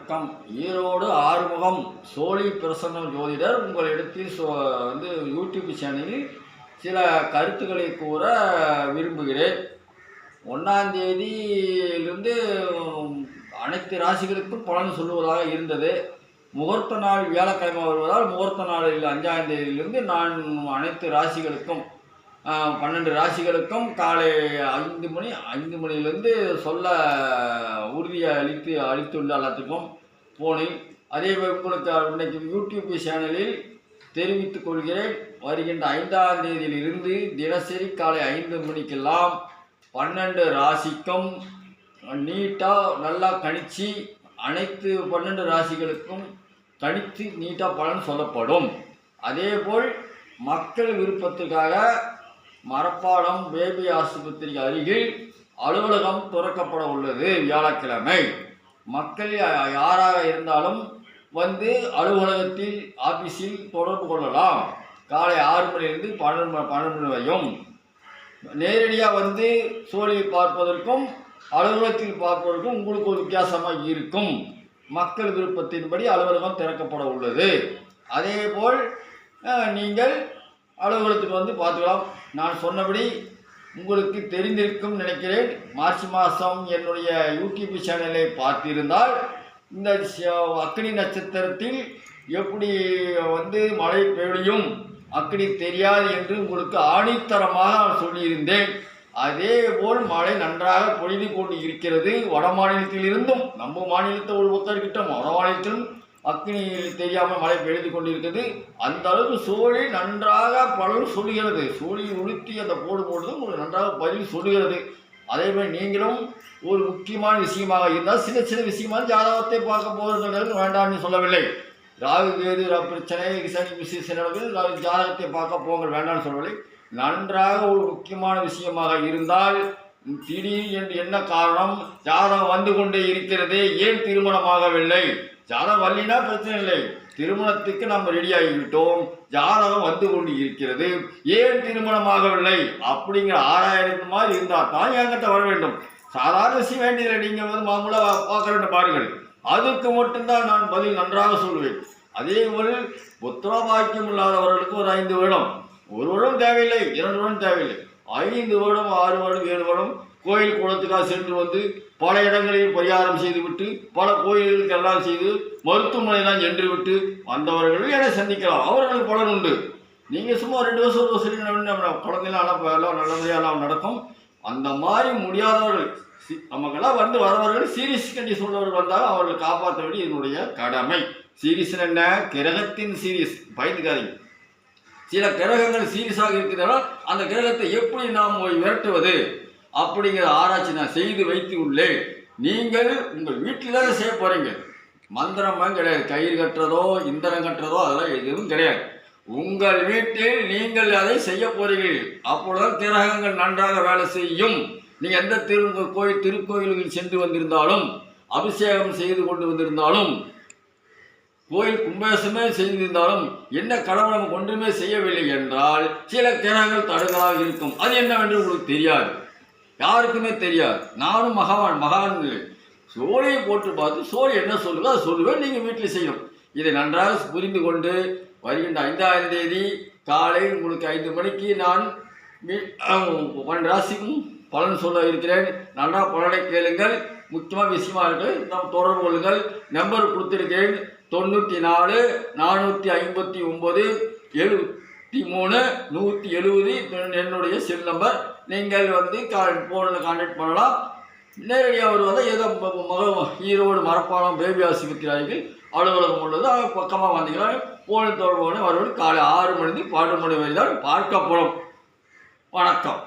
வணக்கம். ஈரோடு ஆறுமுகம் சோழி பிரசன்னம் ஜோதிடர் உங்களிடத்தில் யூடியூப் சேனலில் சில கருத்துக்களை கூற விரும்புகிறேன். 1ஆம் தேதியிலிருந்து அனைத்து ராசிகளுக்கும் பலன் சொல்லுவதாக இருந்தது. முகூர்த்த நாள் வியாழக்கிழமை வருவதால் முகூர்த்த நாளில் 5ஆம் தேதியிலிருந்து நான் அனைத்து ராசிகளுக்கும் 12 ராசிகளுக்கும் காலை 5 மணியிலிருந்து சொல்ல உறுதியை அளித்துள்ள எல்லாத்துக்கும் போனில் அதே உங்களுக்கு இன்றைக்கு யூடியூப் சேனலில் தெரிவித்துக் கொள்கிறேன். வருகின்ற 5ஆம் தேதியிலிருந்து தினசரி காலை 5 மணிக்கெல்லாம் 12 ராசிக்கும் நீட்டாக நல்லா கணிச்சு அனைத்து 12 ராசிகளுக்கும் கணித்து நீட்டாக பலன் சொல்லப்படும். அதேபோல் மக்கள் விருப்பத்துக்காக மரப்பாலம் பேபி ஆஸ்பத்திரிக்கு அருகில் அலுவலகம் திறக்கப்பட உள்ளது. வியாழக்கிழமை மக்கள் யாராக இருந்தாலும் வந்து அலுவலகத்தில் ஆபீஸில் தொடர்பு கொள்ளலாம். காலை 6 மணிலிருந்து 12 மணி வரையும் நேரடியாக வந்து சோழியை பார்ப்பதற்கும் அலுவலகத்தில் பார்ப்பதற்கும் உங்களுக்கு ஒரு வித்தியாசமாக இருக்கும். மக்கள் விருப்பத்தின்படி அலுவலகம் திறக்கப்பட உள்ளது. அதேபோல் நீங்கள் அலுவலகத்துக்கு வந்து பார்த்துக்கலாம். நான் சொன்னபடி உங்களுக்கு தெரிந்திருக்கும் நினைக்கிறேன். மார்ச் மாதம் என்னுடைய யூடியூப் சேனலை பார்த்திருந்தால் இந்த அக்னி நட்சத்திரத்தில் எப்படி வந்து மழை பெய்யும் அக்னி தெரியாது என்று உங்களுக்கு ஆணித்தரமாக சொல்லியிருந்தேன். அதேபோல் மழை நன்றாக பொழிந்து கொண்டு இருக்கிறது. வட மாநிலத்திலிருந்தும் நம்ம மாநிலத்தை ஒரு ஒத்தர்கிட்டோம் வட மாநிலத்திலும் அக்னி தெரியாமல் மழை பெய்து கொண்டிருக்கிறது. அந்த அளவுக்கு சோழி நன்றாக பலன் சொல்லுகிறது. சோழியை உளுத்தி அந்த போடும்பொழுது உங்களுக்கு நன்றாக பதில் சொல்லுகிறது. அதேபோல் நீங்களும் ஒரு முக்கியமான விஷயமாக இருந்தால் சின்ன விஷயமாக ஜாதகத்தை பார்க்க போகிறது வேண்டாம்னு சொல்லவில்லை. ராகு கேது பிரச்சனை சனி விசேஷங்கள் ஜாதகத்தை பார்க்க போங்கள் வேண்டாம்னு சொல்லவில்லை. நன்றாக ஒரு முக்கியமான விஷயமாக இருந்தால் திடீர் என்று என்ன காரணம் ஜாதகம் வந்து கொண்டே இருக்கிறது, ஏன் திருமணமாகவில்லை? ஜாதகம் வரலினா பிரச்சனை இல்லை, திருமணத்துக்கு நம்ம ரெடி ஆகிவிட்டோம், ஜாதகம் வந்து கொண்டு இருக்கிறது, ஏன் திருமணமாகவில்லை அப்படிங்கிற ஆராயறது மாதிரி இருந்தால் தான் என்கிட்ட வர வேண்டும். சாதாரண விஷயம் வேண்டியதில்லை. நீங்கள் வந்து மாமூலாக பார்க்க வேண்டும் பாருங்கள், அதுக்கு மட்டும்தான் நான் பதில் நன்றாக சொல்லுவேன். அதே போல் புத்திர பாக்கியம் இல்லாதவர்களுக்கு ஒரு 5 வருடம், 1 வருடம் தேவையில்லை, 2 வருடம் தேவையில்லை, 5 வருடம் 6 வருடம் 7 வருடம் கோயில் குளத்துக்காக சென்று வந்து பல இடங்களில் பரிகாரம் செய்துவிட்டு பல கோயில்களுக்கு எல்லாம் செய்து மருத்துவமனையெல்லாம் சென்று விட்டு வந்தவர்கள் என சந்திக்கலாம். அவர்களுக்கு பலன் உண்டு. நீங்கள் சும்மா 2 வருஷம் சரி குழந்தைலாம் எல்லாம் நல்லதையெல்லாம் நடக்கும். அந்த மாதிரி முடியாதவர்கள் நமக்கெல்லாம் வந்து வரவர்கள் சீரியஸ் கண்டிஷன் உள்ளவர்கள் வந்தாலும் அவர்களை காப்பாற்ற வேண்டிய என்னுடைய கடமை. சீரியஸ் என்ன? கிரகத்தின் சீரியஸ், பயந்துக்காதீங்க. சில கிரகங்கள் சீரியஸாக இருக்கிறதால அந்த கிரகத்தை எப்படி நாம் விரட்டுவது அப்படிங்கிற ஆராய்ச்சி நான் செய்து வைத்து உள்ளேன். நீங்கள் உங்கள் வீட்டில் தான் செய்ய போகிறீங்க. மந்திரமாக கிடையாது, கயிறு கட்டுறதோ இந்திரம் கட்டுறதோ அதெல்லாம் எதுவும் கிடையாது. உங்கள் வீட்டில் நீங்கள் அதை செய்ய போகிறீர்கள். அப்பொழுதுதான் கிரகங்கள் நன்றாக வேலை செய்யும். நீங்கள் எந்த திருக்கோயில்களில் சென்று வந்திருந்தாலும் அபிஷேகம் செய்து கொண்டு வந்திருந்தாலும் கோயில் கும்பேசமே செய்திருந்தாலும் என்ன கடவுள் நமக்கு ஒன்றுமே செய்யவில்லை என்றால் சில கிரகங்கள் தடுகளாக இருக்கும். அது என்னவென்று உங்களுக்கு தெரியாது, யாருக்குமே தெரியாது. நானும் மகான் இல்லை. சோழியை போட்டு பார்த்து சோழி என்ன சொல்லுதோ அதை சொல்லுவேன். நீங்கள் வீட்டில் செய்யணும். இதை நன்றாக புரிந்து கொண்டு வருகின்ற 5ஆம் தேதி காலை உங்களுக்கு 5 மணிக்கு நான் 12 ராசிக்கும் பலன் சொல்ல இருக்கிறேன். நன்றாக பலனை கேளுங்கள். முக்கியமாக விஷயமா இருக்கு, நாம் தொடர்பு கொள்ளுங்கள். நம்பர் கொடுத்துருக்கேன் 94 459 73 170 என்னுடைய செல் நம்பர். நீங்கள் வந்து ஃபோனில் கான்டாக்ட் பண்ணலாம். நேரடியாக வருவதை ஏதோ ஈரோடு மரப்பாலம் பேபி ஆஸ்பத்திரி அருகில் அலுவலகம் உள்ளது. பக்கமாக வந்தீங்கன்னா ஃபோனில் தொடர்பு வருவது காலை 6 மணிக்கு 12 மணி வரை தான் பார்க்கப்படும். வணக்கம்.